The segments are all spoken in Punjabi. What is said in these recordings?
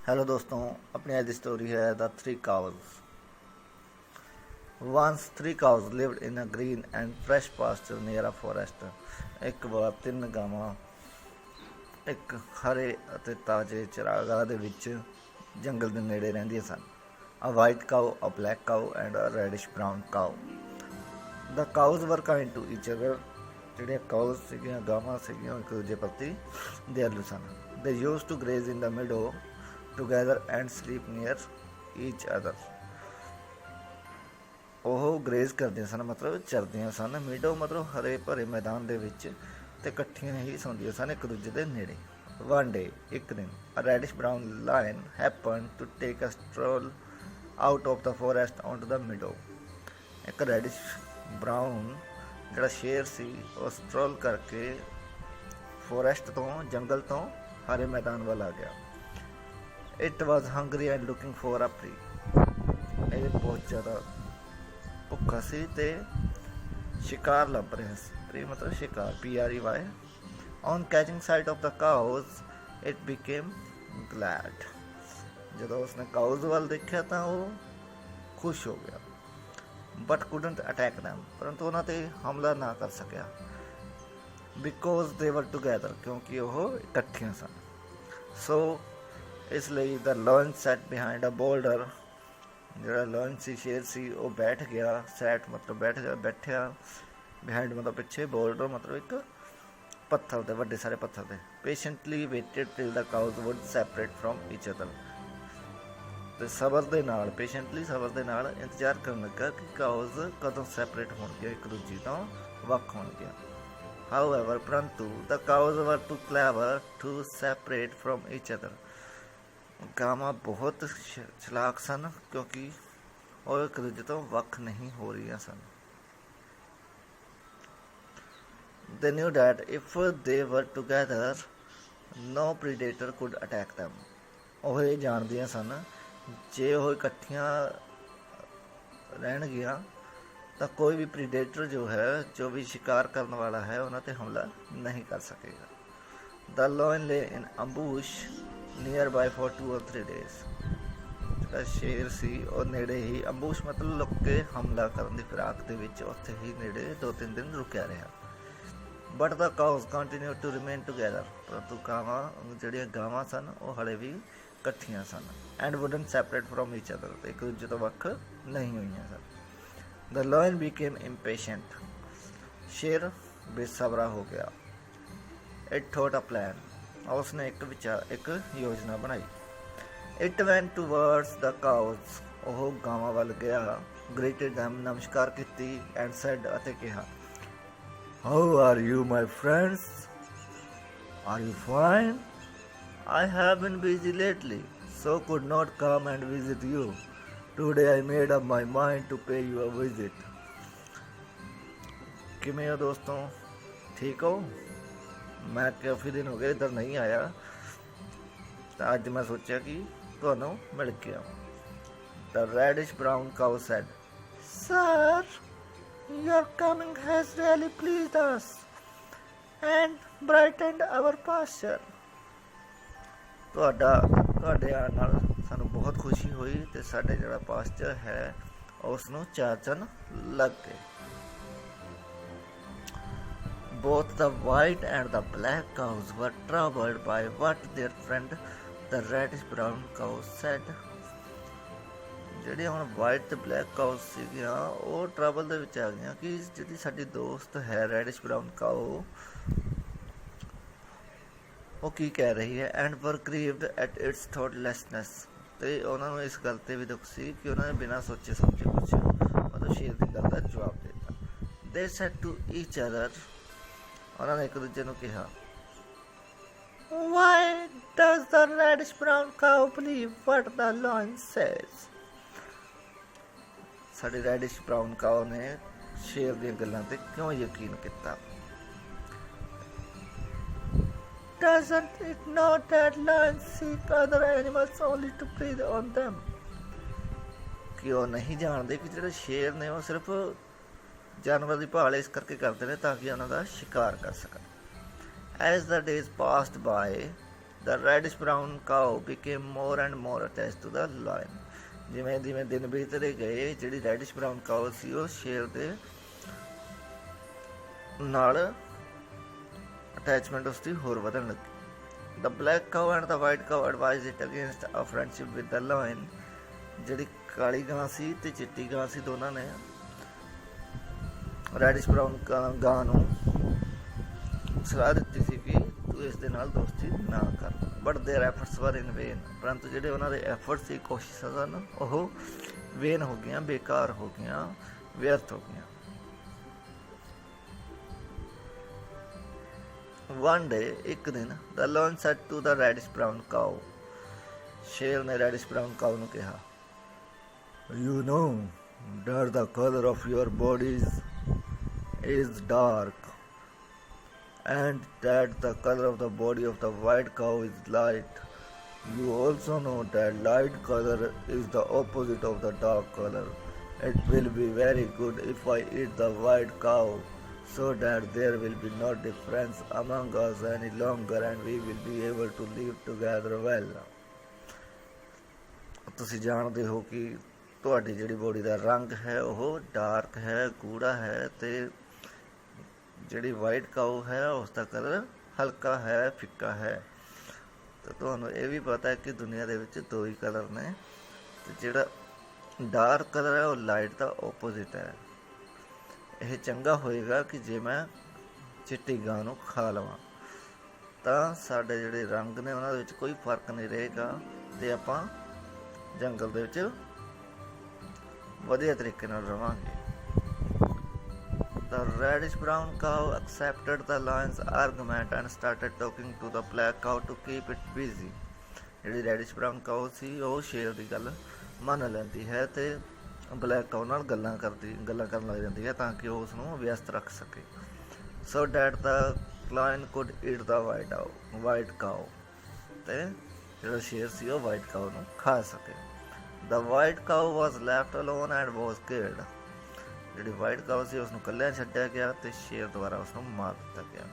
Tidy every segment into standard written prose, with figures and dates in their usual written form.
हेलो दोस्तों, अपनी आज की स्टोरी है the three cows. Once three cows lived in a green and fresh pasture near a forest। ਇੱਕ ਵਾਰ ਤਿੰਨ ਗਾਵਾਂ ਇੱਕ ਹਰੇ ਅਤੇ ਤਾਜ਼ੇ ਚਰਾਗਾਹ ਦੇ ਵਿੱਚ ਜੰਗਲ ਦੇ ਨੇੜੇ ਰਹਿੰਦੀਆਂ ਸਨ। A white cow, a black cow and a reddish brown cow। The cows were kind to each other। ਜਿਹੜੀਆਂ ਕਾਊਜ਼ ਸੀਗੀਆਂ, ਗਾਵਾਂ ਸੀਗੀਆਂ, ਇੱਕ ਦੂਜੇ ਪ੍ਰਤੀ ਦਿਆਲੂ ਸਨ। They used to graze in the meadow together and sleep near each other। ਉਹ ਗਰੇਜ਼ ਕਰਦੀਆਂ ਸਨ, ਮਤਲਬ ਚਰਦੀਆਂ ਸਨ। ਮੀਡੋ ਮਤਲਬ ਹਰੇ ਭਰੇ ਮੈਦਾਨ ਦੇ ਵਿੱਚ, ਤੇ ਇਕੱਠੀਆਂ ਹੀ ਸੌਂਦੀਆਂ ਸਨ ਇੱਕ ਦੂਜੇ ਦੇ ਨੇੜੇ। One day, ਇੱਕ ਦਿਨ, a reddish brown lion happened to take a stroll out of the forest onto the meadow। ਇੱਕ ਰੈਡਿਸ਼ ਬਰਾਊਨ ਜਿਹੜਾ ਸ਼ੇਰ ਸੀ, ਉਹ ਸਟਰੋਲ ਕਰਕੇ ਫੋਰੈਸਟ ਤੋਂ, ਜੰਗਲ ਤੋਂ ਹਰੇ ਮੈਦਾਨ ਵੱਲ ਆ ਗਿਆ। It was hungry and looking for a prey। ਇਹ ਬਹੁਤ ਜ਼ਿਆਦਾ ਭੁੱਖਾ ਸੀ ਤੇ ਸ਼ਿਕਾਰ ਲੱਭ ਰਿਹਾ ਸੀ। ਪ੍ਰੀ ਮਤਲਬ ਸ਼ਿਕਾਰ, PREY। On catching sight of the cows, it became glad। ਜਦੋਂ ਉਸਨੇ ਕਾਊਜ਼ ਵੱਲ ਦੇਖਿਆ ਤਾਂ ਉਹ ਖੁਸ਼ ਹੋ ਗਿਆ। But couldn't attack them। ਪਰੰਤੂ ਉਹਨਾਂ ਤੇ ਹਮਲਾ ਨਾ ਕਰ ਸਕਿਆ। Because they were together। ਕਿਉਂਕਿ ਉਹ ਇਕੱਠੀਆਂ ਸਨ। So ਇਸ ਲਈ the lion sat behind a boulder। ਜਿਹੜਾ ਲਾਇਨ ਸੀ, ਸ਼ੇਰ ਸੀ, ਉਹ ਬੈਠ ਗਿਆ। ਸੈਟ ਮਤਲਬ ਬੈਠ ਗਿਆ, ਬੈਠਿਆ। ਬਿਹਾਈਂਡ ਮਤਲਬ ਪਿੱਛੇ, ਬੋਲਡਰ ਮਤਲਬ ਇੱਕ ਪੱਥਰ 'ਤੇ, ਵੱਡੇ ਸਾਰੇ ਪੱਥਰ 'ਤੇ। Patiently waited till the cows would separate from each other. ਅਤੇ ਸਬਰ ਦੇ ਨਾਲ, ਪੇਸ਼ੈਂਟਲੀ ਸਬਰ ਦੇ ਨਾਲ ਇੰਤਜ਼ਾਰ ਕਰਨ ਲੱਗਾ ਕਿ ਕਾਊਜ਼ ਕਦੋਂ ਸੈਪਰੇਟ ਹੋਣਗੇ, ਇੱਕ ਦੂਜੀ ਤੋਂ ਵੱਖ ਹੋਣਗੇ। ਹਾਊਐਵਰ ਪਰੰਤੂ the cows were too clever to separate from each other. ਗਾਵਾਂ ਬਹੁਤ ਚਲਾਕ ਸਨ, ਕਿਉਂਕਿ ਉਹ ਇੱਕ ਦੂਜੇ ਤੋਂ ਵੱਖ ਨਹੀਂ ਹੋ ਰਹੀਆਂ ਸਨ। They knew that if they were together, no predator could attack them। ਉਹ ਇਹ ਜਾਣਦੀਆਂ ਸਨ, ਜੇ ਉਹ ਇਕੱਠੀਆਂ ਰਹਿਣਗੀਆਂ ਤਾਂ ਕੋਈ ਵੀ ਪ੍ਰੀਡੇਟਰ ਜੋ ਹੈ, ਜੋ ਵੀ ਸ਼ਿਕਾਰ ਕਰਨ ਵਾਲਾ ਹੈ, ਉਹਨਾਂ 'ਤੇ ਹਮਲਾ ਨਹੀਂ ਕਰ ਸਕੇਗਾ। The lion lay in ambush near by for 2 or 3 days। ਜਿਹੜਾ ਸ਼ੇਰ ਸੀ ਉਹ ਨੇੜੇ ਹੀ, ਅੰਬੂਸ਼ ਮਤਲਬ ਲੁੱਕ ਕੇ ਹਮਲਾ ਕਰਨ ਦੀ ਫਿਰਾਕ ਦੇ ਵਿੱਚ, ਉੱਥੇ ਹੀ ਨੇੜੇ 2-3 ਦਿਨ ਰੁਕਿਆ ਰਿਹਾ। But the cows continue to remain together. ਪਰੰਤੂ ਜਿਹੜੀਆਂ ਗਾਵਾਂ ਸਨ ਉਹ ਹਲੇ ਵੀ ਇਕੱਠੀਆਂ ਸਨ। And wouldn't separate from each other. ਤੇ ਇੱਕ ਦੂਜੇ ਤੋਂ ਵੱਖ ਨਹੀਂ ਹੋਈਆਂ ਸਨ। The lion became impatient. ਸ਼ੇਰ ਬੇਸਬਰਾ ਹੋ ਗਿਆ। It thought a plan. ਉਸਨੇ ਇੱਕ ਯੋਜਨਾ ਬਣਾਈ। It went towards the cows. ਉਹ ਗਾਵਾਂ ਵੱਲ ਗਿਆ। ਗ੍ਰੀਟਡ ਦੈਮ, ਨਮਸਕਾਰ ਕੀਤੀ। ਐਂਡ ਸੈਡ, ਅਤੇ ਕਿਹਾ, how are you my friends, are you fine? I have been busy lately, so could not come and visit you. Today I made up my mind to pay you a visit. ਕਿਵੇਂ ਹੋ ਦੋਸਤੋ, ਠੀਕ ਹੋ? ਮੈਂ ਕਾਫੀ ਦਿਨ ਹੋ ਗਏ ਇੱਧਰ ਨਹੀਂ ਆਇਆ, ਤਾਂ ਅੱਜ ਮੈਂ ਸੋਚਿਆ ਕਿ ਤੁਹਾਨੂੰ ਮਿਲ ਕੇ ਆਵਾਂ। The reddish brown cow said, Sir, your coming has really pleased us and brightened our pasture। ਤੁਹਾਡੇ ਆਉਣ ਨਾਲ ਸਾਨੂੰ ਬਹੁਤ ਖੁਸ਼ੀ ਹੋਈ ਤੇ ਸਾਡੇ ਜਿਹੜਾ ਪਾਸਚਰ ਹੈ ਉਸ ਨੂੰ ਚਾਰ ਚੰਨ ਲੱਗ ਗਏ। Both the white and the black cows were troubled by what their friend the reddish brown cow said। ਜਿਹੜੀਆਂ ਹੁਣ ਵਾਈਟ ਤੇ ਬਲੈਕ ਕਾਊਜ਼ ਸੀਗੀਆਂ, ਉਹ ਟਰਬਲ ਦੇ ਵਿੱਚ ਆ ਗਈਆਂ ਕਿ ਜਿਹੜੀ ਸਾਡੀ ਦੋਸਤ ਹੈ ਰੈਡਿਸ਼ ਬਰਾਊਨ ਕਾਊ, ਉਹ ਕੀ ਕਹਿ ਰਹੀ ਹੈ। ਐਂਡ ਵਰ ਗ੍ਰੀਵਡ ਐਟ ਇਟਸ ਥੋਟਲੈਸਨੈਸ। ਤੇ ਉਹਨਾਂ ਨੂੰ ਇਸ ਗੱਲ 'ਤੇ ਵੀ ਦੁੱਖ ਸੀ ਕਿ ਉਹਨਾਂ ਨੇ ਬਿਨਾਂ ਸੋਚੇ ਸਮਝੇ ਕੁਛ ਮਤਲਬ ਸ਼ੇਰ ਦੀ ਗੱਲ ਦਾ ਜਵਾਬ ਦੇ ਦਿੱਤਾ। They said to each other। ਉਹਨਾਂ ਨੇ ਇੱਕ ਦੂਜੇ ਨੂੰ ਕਿਹਾ, Why does the reddish brown cow believe what the lion says। ਸਾਡੀ ਰੈਡਿਸ਼ ਬਰਾਊਨ ਕਾਓ ਨੇ ਸ਼ੇਰ ਦੀਆਂ ਗੱਲਾਂ 'ਤੇ ਕਿਉਂ ਯਕੀਨ ਕੀਤਾ। Doesn't it know that lions seek other animals only to prey on them। ਕਿ ਉਹ ਨਹੀਂ ਜਾਣਦੇ ਕਿ ਜਿਹੜੇ ਸ਼ੇਰ ਨੇ ਉਹ ਸਿਰਫ ਜਾਨਵਰ ਦੀ ਭਾਲ ਇਸ ਕਰਕੇ ਕਰਦੇ ਨੇ ਤਾਂ ਕਿ ਉਹਨਾਂ ਦਾ ਸ਼ਿਕਾਰ ਕਰ ਸਕਣ। As the days passed by, The reddish brown cow became more and more attached to the lion. ਜਿਵੇਂ ਜਿਵੇਂ ਦਿਨ ਬੀਤਦੇ ਗਏ ਜਿਹੜੀ ਰੈਡਿਸ਼ ਬਰਾਊਨ ਕਾਓ ਸੀ ਉਹ ਸ਼ੇਰ ਦੇ ਨਾਲ ਅਟੈਚਮੈਂਟ ਉਸਦੀ ਹੋਰ ਵਧਣ ਲੱਗੀ। The black cow and the white cow advised it against a friendship with the lion. ਜਿਹੜੀ ਕਾਲੀ ਗਾਂ ਸੀ ਤੇ ਚਿੱਟੀ ਗਾਂ ਸੀ ਦੋਨਾਂ ਨੇ ਰੈਡਿਸ਼ ਬਰਾਊਨ ਗਾਂ ਨੂੰ ਸਲਾਹ ਦਿੱਤੀ ਸੀ ਕਿ ਤੂੰ ਇਸ ਦੇ ਨਾਲ ਦੋਸਤੀ ਨਾ ਕਰ। ਬਟ ਦੇਅਰ ਐਫਰਟਸ ਵਰ ਇਨ ਵੇਨ, ਪਰੰਤੂ ਜਿਹੜੇ ਉਹਨਾਂ ਦੇ ਐਫਰਟ ਸੀ ਕੋਸ਼ਿਸ਼ਾਂ ਸਨ ਉਹ ਵੇਨ ਹੋ ਗਈਆਂ, ਬੇਕਾਰ ਹੋ ਗਈਆਂ, ਵਿਅਰਥ ਹੋ ਗਈਆਂ। One day, ਇੱਕ ਦਿਨ the lion said to the reddish brown cow, ਸ਼ੇਰ ਨੇ ਰੈਡਿਸ਼ ਬਰਾਊਨ ਕਾਓ ਨੂੰ ਕਿਹਾ, You know that the color of your body is dark and that the color of the body of the white cow is light. You also know that light color is the opposite of the dark color. It will be very good if I eat the white cow so that there will be no difference among us any longer and we will be able to live together well. ਤੁਸੀਂ ਜਾਣਦੇ ਹੋ ਕਿ ਤੁਹਾਡੀ ਜਿਹੜੀ ਬੋਡੀ ਦਾ ਰੰਗ ਹੈ ਉਹ ਡਾਰਕ ਹੈ, ਗੂੜਾ ਹੈ, ਤੇ ਜਿਹੜੀ ਵਾਈਟ ਕਾਓ ਹੈ ਉਸ ਦਾ ਕਲਰ ਹਲਕਾ ਹੈ, ਫਿੱਕਾ ਹੈ। ਤੇ ਤੁਹਾਨੂੰ ਇਹ ਵੀ ਪਤਾ ਹੈ ਕਿ ਦੁਨੀਆ ਦੇ ਵਿੱਚ ਦੋ ਹੀ ਕਲਰ ਨੇ, ਤੇ ਜਿਹੜਾ ਡਾਰਕ ਕਲਰ ਹੈ ਉਹ ਲਾਈਟ ਦਾ ਓਪੋਜ਼ਿਟ ਹੈ। ਇਹ ਚੰਗਾ ਹੋਏਗਾ ਕਿ ਜੇ ਮੈਂ ਚਿੱਟੀ ਗਾਂ ਨੂੰ ਖਾ ਲਵਾਂ ਤਾਂ ਸਾਡੇ ਜਿਹੜੇ ਰੰਗ ਨੇ ਉਹਨਾਂ ਦੇ ਵਿੱਚ ਕੋਈ ਫਰਕ ਨਹੀਂ ਰਹੇਗਾ ਤੇ ਆਪਾਂ ਜੰਗਲ ਦੇ ਵਿੱਚ ਵਧੀਆ ਤਰੀਕੇ ਨਾਲ ਰਵਾਂਗੇ। The reddish brown cow accepted the lion's argument and started talking to the black cow to keep it busy. ਜਿਹੜੀ ਰੈਡਿਸ਼ ਬਰਾਊਨ ਕਾਓ ਸੀ ਉਹ ਸ਼ੇਰ ਦੀ ਗੱਲ ਮੰਨ ਲੈਂਦੀ ਹੈ ਤੇ ਬਲੈਕ ਕਾਓ ਨਾਲ ਗੱਲਾਂ ਕਰਨ ਲੱਗ ਜਾਂਦੀ ਹੈ ਤਾਂ ਕਿ ਉਹ ਉਸਨੂੰ ਵਿਅਸਤ ਰੱਖ ਸਕੇ। So that the lion could eat the white cow. ਤੇ ਜਿਹੜਾ ਸ਼ੇਰ ਸੀ ਉਹ ਵਾਈਟ ਕਾਓ ਨੂੰ ਖਾ ਸਕੇ। The white cow was left alone and was killed. ਜਿਹੜੀ ਵਾਈਟ ਕਾਓ ਸੀ ਉਸਨੂੰ ਇਕੱਲਿਆਂ ਛੱਡਿਆ ਗਿਆ ਤੇ ਸ਼ੇਰ ਦੁਆਰਾ ਉਸਨੂੰ ਮਾਰ ਦਿੱਤਾ ਗਿਆ।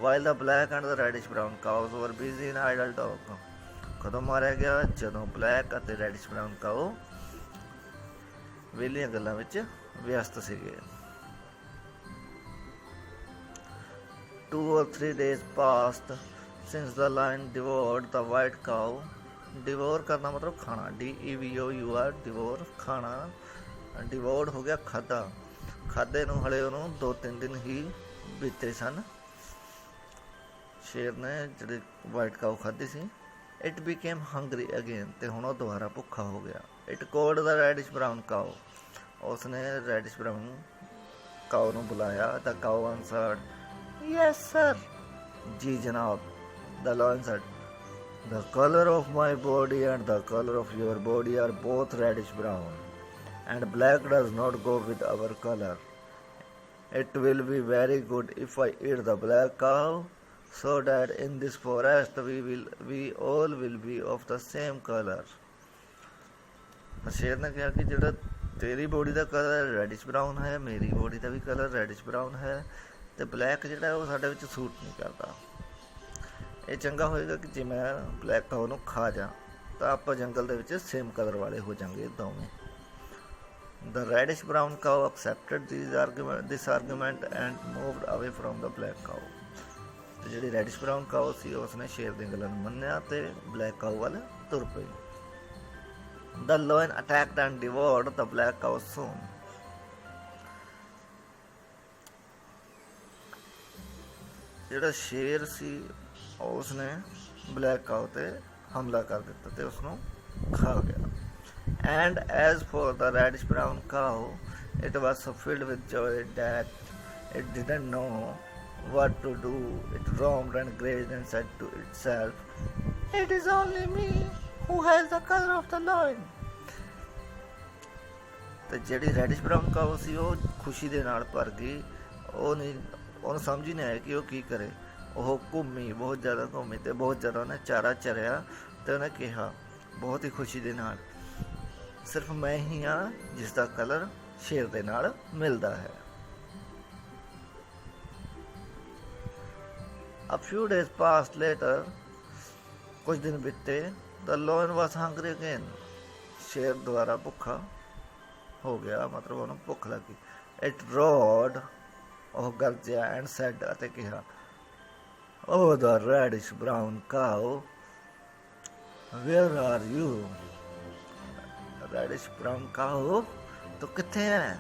While the black and the reddish brown cows were busy in idle talk. ਕਦੋਂ ਮਾਰਿਆ ਗਿਆ? ਜਦੋਂ ਬਲੈਕ ਅਤੇ ਰੈਡਿਸ਼ ਬਰਾਊਨ ਕਾਓ ਵਿਹਲੀਆਂ ਗੱਲਾਂ ਵਿੱਚ ਵਿਅਸਤ ਸੀਗੇ। 2 or 3 days passed since the lion devoured the white cow. ਡਿਵੋਰ ਕਰਨਾ ਮਤਲਬ ਖਾਣਾ, DEVOUR ਡਿਵੋਰ ਖਾਣਾ, ਡਿਵੋਰਡ ਹੋ ਗਿਆ ਖਾਧਾ। ਖਾਧੇ ਨੂੰ ਹਲੇ ਉਹਨੂੰ 2-3 ਦਿਨ ਹੀ ਬੀਤੇ ਸਨ। ਸ਼ੇਰ ਨੇ ਜਿਹੜੀ ਵਾਈਟ ਕਾਓ ਖਾਧੀ ਸੀ। ਇਟ ਬਿਕੇਮ ਹੰਗਰੀ ਅਗੇਨ, ਤੇ ਹੁਣ ਉਹ ਦੁਬਾਰਾ ਭੁੱਖਾ ਹੋ ਗਿਆ। It called the reddish brown cow, ਉਸਨੇ ਰੈਡਿਸ਼ ਬਰਾਊਨ ਕਾਓ ਨੂੰ ਬੁਲਾਇਆ। The cow answered, yes sir, ਜੀ ਜਨਾਬ। The lion said, The color of my body and the color of your body are both reddish brown, and black does not go with our color. It will be very good if I eat the black cow, so that in this forest we all will be of the same color. ਸ਼ੇਰ ਨੇ ਕਿਹਾ ਕਿ ਜਿਹੜਾ ਤੇਰੀ ਬੋਡੀ ਦਾ ਕਲਰ ਰੈਡਿਸ਼ ਬਰਾਊਨ ਹੈ, ਮੇਰੀ ਬੋਡੀ ਦਾ ਵੀ ਕਲਰ ਰੈਡਿਸ਼ ਬਰਾਊਨ ਹੈ, ਤੇ ਬਲੈਕ ਜਿਹੜਾ ਉਹ ਸਾਡੇ ਵਿੱਚ ਸੂਟ ਨਹੀਂ ਕਰਦਾ। ਇਹ ਚੰਗਾ ਹੋਏਗਾ ਕਿ ਜੇ ਮੈਂ ਬਲੈਕ ਕਾਓ ਨੂੰ ਖਾ ਜਾ ਤਾਂ ਆਪਾਂ ਜੰਗਲ ਦੇ ਵਿੱਚ ਸੇਮ ਕਲਰ ਵਾਲੇ ਹੋ ਜਾਂਗੇ ਦੋਵੇਂ। The reddish brown cow accepted this argument and moved away from the black cow. ਤੇ ਜਿਹੜੀ ਰੈਡਿਸ਼ ਬਰਾਊਨ ਕਾਓ ਸੀ ਉਸਨੇ ਸ਼ੇਰ ਦੀਆਂ ਗੱਲਾਂ ਨੂੰ ਮੰਨਿਆ ਤੇ ਬਲੈਕ ਕਾਓ ਵੱਲ ਤੁਰ ਪਈ। The lion attacked and devoured the black cow soon. ਜਿਹੜਾ ਸ਼ੇਰ ਸੀ ਉਸਨੇ ਬਲੈਕ ਕਾਓ ਤੇ ਹਮਲਾ ਕਰ ਦਿੱਤਾ ਤੇ ਉਸਨੂੰ ਖਾ ਗਿਆ। And as for the reddish brown cow, it was so filled with joy that it didn't know what to do. It roamed and grazed and said to itself, It is only me who has the color of the lion. ਤੇ ਜਿਹੜੀ ਰੈਡਿਸ਼ ਬਰਾਊਨ ਕਾਓ ਸੀ ਉਹ ਖੁਸ਼ੀ ਦੇ ਨਾਲ ਭਰ ਗਈ। ਉਹਨੂੰ ਸਮਝ ਹੀ ਨਹੀਂ ਆਇਆ ਕਿ ਉਹ ਕੀ ਕਰੇ। ਉਹ ਘੁੰਮੀ, ਬਹੁਤ ਜ਼ਿਆਦਾ ਘੁੰਮੀ ਤੇ ਬਹੁਤ ਜ਼ਿਆਦਾ ਉਹਨੇ ਚਾਰਾ ਚਰਿਆ ਤੇ ਉਹਨੇ ਕਿਹਾ ਬਹੁਤ ਹੀ ਖੁਸ਼ੀ ਦੇ ਨਾਲ, ਸਿਰਫ ਮੈਂ ਹੀ ਹਾਂ ਜਿਸ ਦਾ ਕਲਰ ਸ਼ੇਰ ਦੇ ਨਾਲ ਮਿਲਦਾ ਹੈ। A few days passed later कुछ दिन बीते, the lion was hungry again, शेर दोबारा भुखा हो गया, मतलब उन्हें भुख लगी। इट रोड, वह गरजिया, एंड सैड, अते कहा, O the reddish brown cow, where are you? Reddish brown cow, तो किथे है?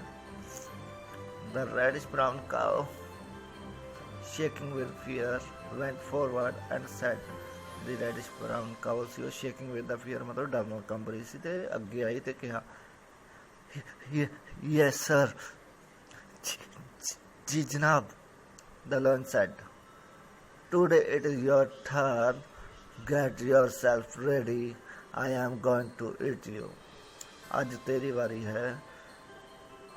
The reddish brown cow, shaking with fear, went forward and said, the reddish brown cow ਸੀ ਉਹ shaking with the fear, ਮਤਲਬ ਡਰ ਨਾਲ ਕੰਬ ਰਹੀ ਸੀ, ਤੇ ਅੱਗੇ ਆਈ ਤੇ ਕਿਹਾ, yes sir, ਜੀ ਜਨਾਬ। the lion said, today it is your turn, get yourself ready, I am going to eat you। ਅੱਜ ਤੇਰੀ ਵਾਰੀ ਹੈ,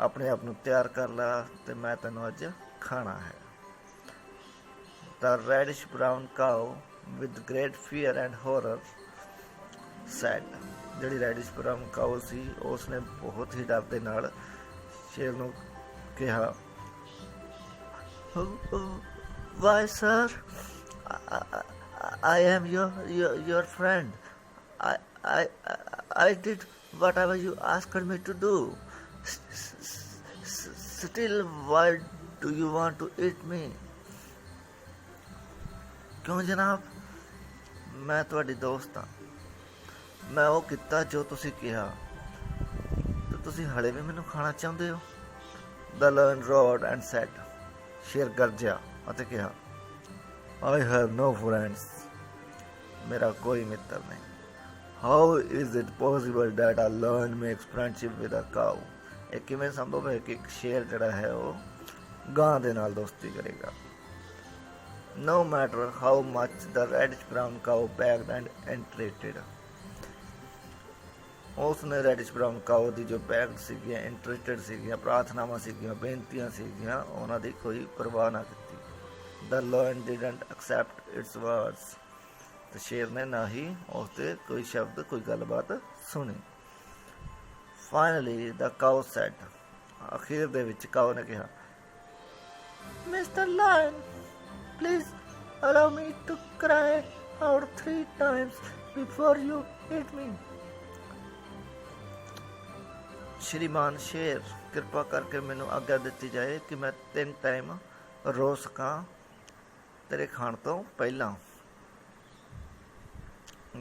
ਆਪਣੇ ਆਪ ਨੂੰ ਤਿਆਰ ਕਰ ਲੈ ਤੇ ਮੈਂ ਤੈਨੂੰ ਅੱਜ ਖਾਣਾ ਹੈ। The reddish brown cow, with great fear and horror, said, ਜਿਹੜੀ ਰੈਡਿਸ਼ ਬਰਾਊਨ ਕਾਓ ਸੀ ਉਸਨੇ ਬਹੁਤ ਹੀ ਡਰ ਦੇ ਨਾਲ ਸ਼ੇਰ ਨੂੰ ਕਿਹਾ, why sir, I am your friend, I did whatever you asked me to do, still why do you want to eat me? ਕਿਉਂ ਜਨਾਬ, ਮੈਂ ਤੁਹਾਡੀ ਦੋਸਤ ਹਾਂ, ਮੈਂ ਉਹ ਕੀਤਾ ਜੋ ਤੁਸੀਂ ਕਿਹਾ, ਤੇ ਤੁਸੀਂ ਹਲੇ ਵੀ ਮੈਨੂੰ ਖਾਣਾ ਚਾਹੁੰਦੇ ਹੋ? The lion roared and said, ਸ਼ੇਰ ਗਰਜਿਆ ਅਤੇ ਕਿਹਾ, I have no friends, ਮੇਰਾ ਕੋਈ ਮਿੱਤਰ ਨਹੀਂ। How is it possible that a lion makes friendship with a cow? ਇਹ ਕਿਵੇਂ ਸੰਭਵ ਹੈ ਕਿ ਇੱਕ ਸ਼ੇਰ ਜਿਹੜਾ ਹੈ ਉਹ ਗਾਂ ਦੇ ਨਾਲ ਦੋਸਤੀ ਕਰੇਗਾ? No matter how much the reddish brown cow begged and entreated, ਉਸਨੇ ਰੈਡਿਸ਼ ਬਰਾਊਨ ਕਾਓ ਦੀ ਜੋ ਬੈਗਡ ਸੀਗੀਆਂ, ਇੰਟਰਸਟਡ ਸੀਗੀਆਂ, ਪ੍ਰਾਰਥਨਾਵਾਂ ਸੀਗੀਆਂ, ਬੇਨਤੀਆਂ ਸੀਗੀਆਂ, ਉਹਨਾਂ ਦੀ ਕੋਈ ਪਰਵਾਹ ਨਾ ਕੀਤੀ। The lion didn't accept its words, ਤੇ ਸ਼ੇਰ ਨੇ ਨਾ ਹੀ ਉਸ 'ਤੇ ਕੋਈ ਸ਼ਬਦ, ਕੋਈ ਗੱਲਬਾਤ ਸੁਣੀ। Finally the cow said, ਅਖੀਰ ਦੇ ਵਿੱਚ ਕਾਓ ਨੇ ਕਿਹਾ, Mr. Lion, please allow me to cry out 3 times before you eat me। ਸ਼੍ਰੀਮਾਨ ਸ਼ੇਰ, ਕਿਰਪਾ ਕਰਕੇ ਮੈਨੂੰ ਆਗਿਆ ਦਿੱਤੀ ਜਾਏ ਕਿ ਮੈਂ 3 ਟਾਈਮ ਰੋ ਸਕਾਂ ਤੇਰੇ ਖਾਣ ਤੋਂ ਪਹਿਲਾਂ।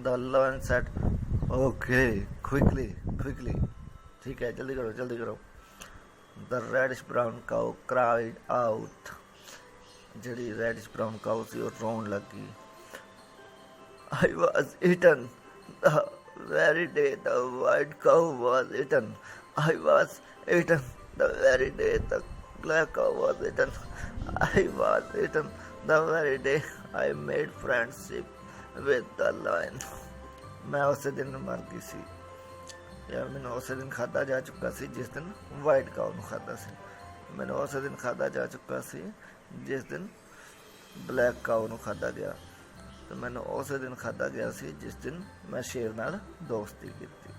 The lion said, okay, quickly, ਠੀਕ ਹੈ, ਜਲਦੀ ਕਰੋ। The reddish brown cow cried out, ਜਿਹੜੀ ਰੈਡਿਸ਼ ਬਰਾਊਨ ਕਾਓ ਸੀ ਉਹ ਰੋਣ ਲੱਗੀ। I was eaten the very day the white cow was eaten, I was eaten the very day the black cow was eaten, I was eaten the very day I made friendship with the lion। ਮੈਂ ਉਸੇ ਦਿਨ ਮਰ ਗਈ ਸੀ, ਜਾਂ ਮੈਨੂੰ ਉਸੇ ਦਿਨ ਖਾਧਾ ਜਾ ਚੁੱਕਾ ਸੀ ਜਿਸ ਦਿਨ ਵਾਈਟ ਕਾਓ ਨੂੰ ਖਾਧਾ ਸੀ, ਮੈਨੂੰ ਉਸੇ ਦਿਨ ਖਾਧਾ ਜਾ ਚੁੱਕਾ ਸੀ ਜਿਸ ਦਿਨ ਬਲੈਕ ਕਾਓ ਨੂੰ ਖਾਧਾ ਗਿਆ, ਤੇ ਮੈਨੂੰ ਉਸੇ ਦਿਨ ਖਾਧਾ ਗਿਆ ਸੀ ਜਿਸ ਦਿਨ ਮੈਂ ਸ਼ੇਰ ਨਾਲ ਦੋਸਤੀ ਕੀਤੀ।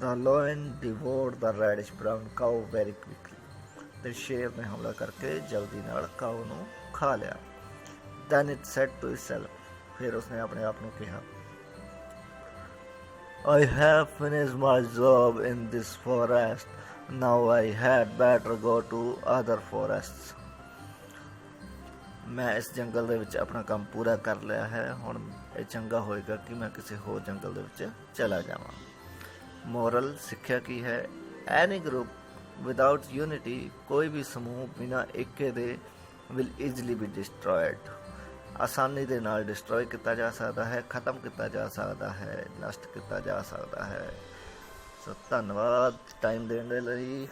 The lion devoured the reddish brown cow very quickly, ਤੇ ਸ਼ੇਰ ਨੇ ਹਮਲਾ ਕਰਕੇ ਜਲਦੀ ਨਾਲ ਕਾਓ ਨੂੰ ਖਾ ਲਿਆ। Then it said to itself, ਫਿਰ ਉਸਨੇ ਆਪਣੇ ਆਪ ਨੂੰ ਕਿਹਾ, I have finished my job in this forest, now I had better go to other forests। ਮੈਂ ਇਸ ਜੰਗਲ ਦੇ ਵਿੱਚ ਆਪਣਾ ਕੰਮ ਪੂਰਾ ਕਰ ਲਿਆ ਹੈ, ਹੁਣ ਇਹ ਚੰਗਾ ਹੋਏਗਾ ਕਿ ਮੈਂ ਕਿਸੇ ਹੋਰ ਜੰਗਲ ਦੇ ਵਿੱਚ ਚਲਾ ਜਾਵਾਂ। ਮੋਰਲ, ਸਿੱਖਿਆ ਕੀ ਹੈ? ਐਨੀ ਗਰੁੱਪ ਵਿਦਾਊਟ ਯੂਨਿਟੀ, ਕੋਈ ਵੀ ਸਮੂਹ ਬਿਨਾਂ ਏਕੇ they will easily B destroyed, ਆਸਾਨੀ ਦੇ ਨਾਲ ਡਿਸਟਰੋਏ ਕੀਤਾ ਜਾ ਸਕਦਾ ਹੈ, ਖਤਮ ਕੀਤਾ ਜਾ ਸਕਦਾ ਹੈ, ਨਸ਼ਟ ਕੀਤਾ ਜਾ ਸਕਦਾ ਹੈ। ਸੋ ਧੰਨਵਾਦ ਟਾਈਮ ਦੇਣ ਦੇ ਲਈ।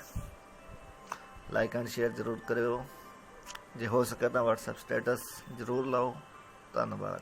ਲਾਈਕ ਐਂਡ ਸ਼ੇਅਰ ਜ਼ਰੂਰ ਕਰਿਓ, ਜੇ ਹੋ ਸਕੇ ਤਾਂ ਵਟਸਐਪ ਸਟੇਟਸ ਜ਼ਰੂਰ ਲਾਓ। ਧੰਨਵਾਦ।